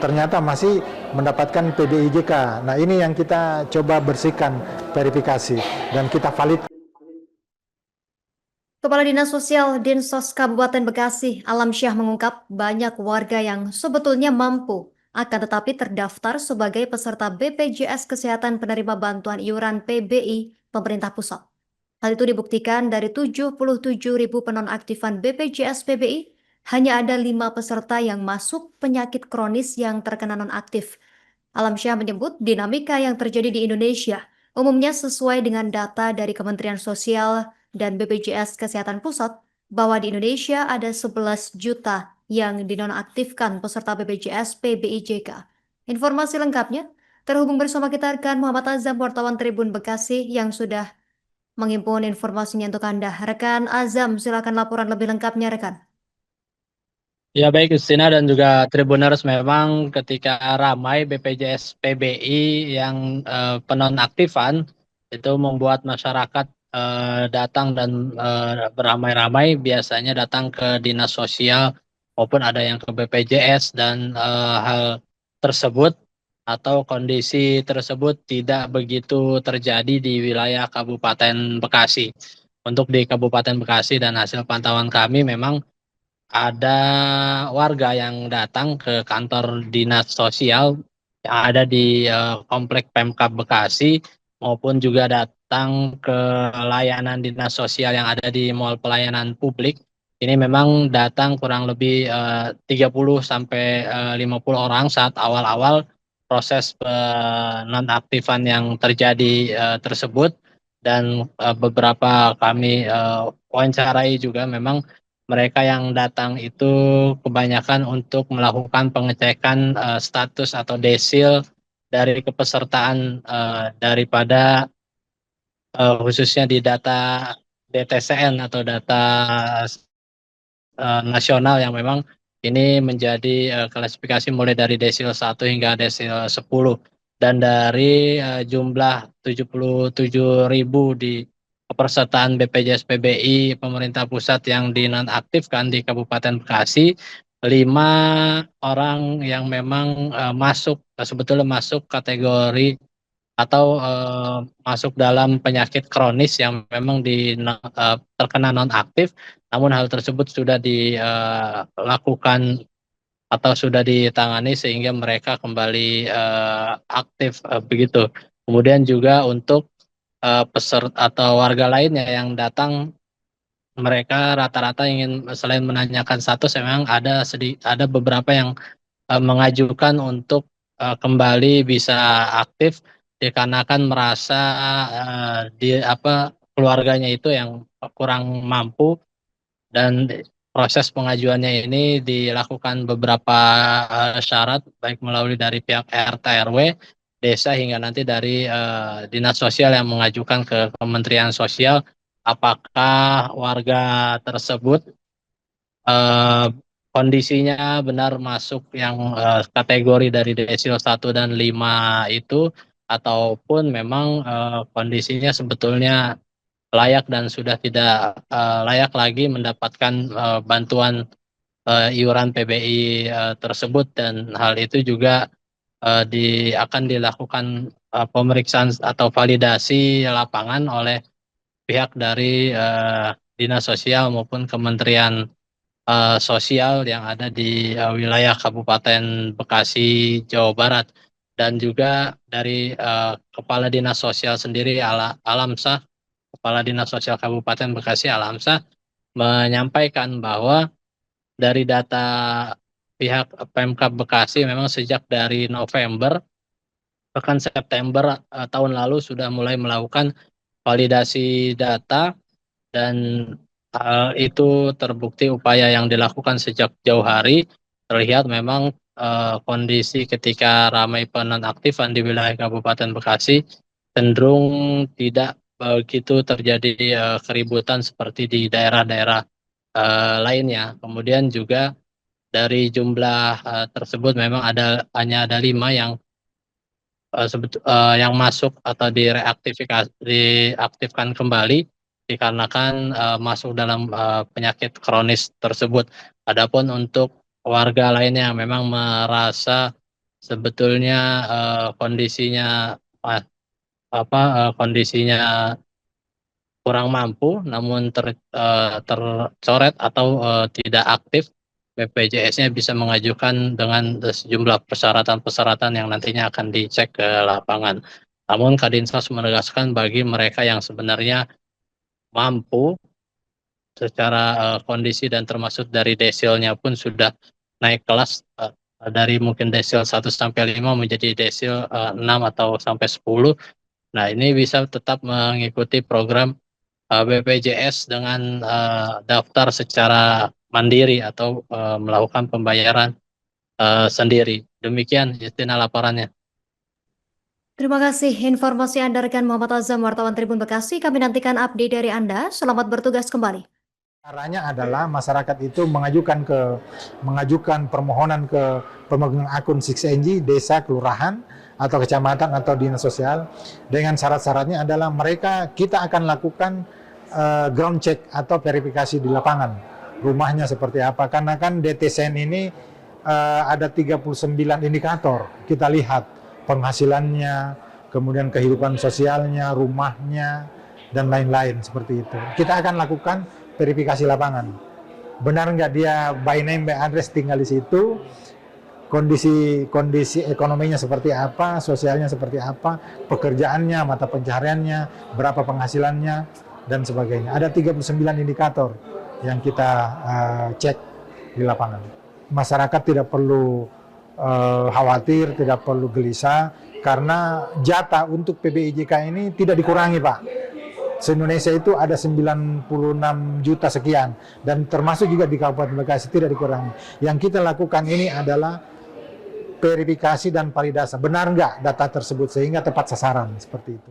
ternyata masih mendapatkan PBIJK. Nah, ini yang kita coba bersihkan verifikasi dan kita valid. Kepala Dinas Sosial Dinsos Kabupaten Bekasi, Alamsyah mengungkap banyak warga yang sebetulnya mampu, akan tetapi terdaftar sebagai peserta BPJS Kesehatan penerima bantuan iuran PBI pemerintah pusat. Hal itu dibuktikan dari 77.000 penonaktifan BPJS PBI, hanya ada 5 peserta yang masuk penyakit kronis yang terkena nonaktif. Alamsyah menyebut dinamika yang terjadi di Indonesia umumnya sesuai dengan data dari Kementerian Sosial dan BPJS Kesehatan Pusat bahwa di Indonesia ada 11 juta yang dinonaktifkan peserta BPJS PBIJK. Informasi lengkapnya terhubung bersama kita rekan Muhammad Azam, wartawan Tribun Bekasi yang sudah menghimpun informasinya untuk Anda. Rekan Azam, silakan laporan lebih lengkapnya rekan. Ya baik Justina dan juga Tribuners, memang ketika ramai BPJS PBI yang penonaktifan itu membuat masyarakat datang dan beramai-ramai, biasanya datang ke dinas sosial maupun ada yang ke BPJS, dan hal tersebut atau kondisi tersebut tidak begitu terjadi di wilayah Kabupaten Bekasi. Untuk di Kabupaten Bekasi dan hasil pantauan kami, memang ada warga yang datang ke kantor dinas sosial yang ada di Komplek Pemkab Bekasi, maupun juga datang ke layanan dinas sosial yang ada di Mall Pelayanan Publik. Ini memang datang kurang lebih 30 sampai 50 orang saat awal-awal proses penonaktifan yang terjadi tersebut, dan beberapa kami wawancarai juga, memang mereka yang datang itu kebanyakan untuk melakukan pengecekan status atau desil dari kepesertaan daripada khususnya di data DTCN atau data nasional, yang memang ini menjadi klasifikasi mulai dari desil 1 hingga desil 10, dan dari jumlah 77.000 di kepesertaan BPJS PBI pemerintah pusat yang dinonaktifkan di Kabupaten Bekasi, 5 orang yang memang sebetulnya masuk kategori atau masuk dalam penyakit kronis yang memang terkena nonaktif, namun hal tersebut sudah dilakukan atau sudah ditangani sehingga mereka kembali aktif begitu. Kemudian juga untuk peserta atau warga lainnya yang datang, mereka rata-rata ingin selain menanyakan status, memang ada beberapa yang mengajukan untuk kembali bisa aktif dikarenakan merasa keluarganya itu yang kurang mampu, dan proses pengajuannya ini dilakukan beberapa syarat, baik melalui dari pihak RT RW desa hingga nanti dari dinas sosial yang mengajukan ke Kementerian Sosial apakah warga tersebut kondisinya benar masuk yang kategori dari desil 1 dan 5 itu, ataupun memang kondisinya sebetulnya layak dan sudah tidak layak lagi mendapatkan bantuan iuran PBI tersebut. Dan hal itu juga akan dilakukan pemeriksaan atau validasi lapangan oleh pihak dari dinas sosial maupun Kementerian Sosial yang ada di wilayah Kabupaten Bekasi, Jawa Barat. Dan juga dari Kepala Dinas Sosial sendiri, Alamsah, Kepala Dinas Sosial Kabupaten Bekasi, Alamsah, menyampaikan bahwa dari data pihak Pemkab Bekasi, memang sejak dari November bahkan September tahun lalu sudah mulai melakukan validasi data, dan hal itu terbukti upaya yang dilakukan sejak jauh hari. Terlihat memang kondisi ketika ramai penonaktifan di wilayah Kabupaten Bekasi cenderung tidak begitu terjadi keributan seperti di daerah-daerah lainnya. Kemudian juga dari jumlah tersebut memang hanya ada 5 yang masuk atau diaktifkan kembali dikarenakan masuk dalam penyakit kronis tersebut. Adapun untuk warga lainnya yang memang merasa sebetulnya kondisinya kondisinya kurang mampu, namun tercoret atau tidak aktif, BPJS-nya bisa mengajukan dengan sejumlah persyaratan-persyaratan yang nantinya akan dicek ke lapangan. Namun Kadinsos menegaskan bagi mereka yang sebenarnya mampu secara kondisi dan termasuk dari desilnya pun sudah naik kelas dari mungkin desil 1 sampai 5 menjadi desil 6 atau sampai 10. Nah, ini bisa tetap mengikuti program BPJS dengan daftar secara mandiri atau melakukan pembayaran sendiri. Demikian Justina laporannya. Terima kasih informasi Anda rekan Muhammad Azam, wartawan Tribun Bekasi. Kami nantikan update dari Anda. Selamat bertugas kembali. Caranya adalah masyarakat itu mengajukan permohonan ke pemegang akun 6NG, desa, kelurahan, atau kecamatan atau dinas sosial dengan syarat-syaratnya adalah kita akan lakukan ground check atau verifikasi di lapangan rumahnya seperti apa, karena kan DTSN ini ada 39 indikator, kita lihat penghasilannya, kemudian kehidupan sosialnya, rumahnya, dan lain-lain seperti itu. Kita akan lakukan verifikasi lapangan, benar nggak dia by name by address tinggal di situ, kondisi ekonominya seperti apa, sosialnya seperti apa, pekerjaannya, mata pencahariannya, berapa penghasilannya, dan sebagainya. Ada 39 indikator yang kita cek di lapangan. Masyarakat tidak perlu khawatir, tidak perlu gelisah, karena jatah untuk PBIJK ini tidak dikurangi, Pak. Se-Indonesia itu ada 96 juta sekian, dan termasuk juga di Kabupaten Bekasi tidak dikurangi. Yang kita lakukan ini adalah verifikasi dan validasi, benar nggak data tersebut sehingga tepat sasaran seperti itu.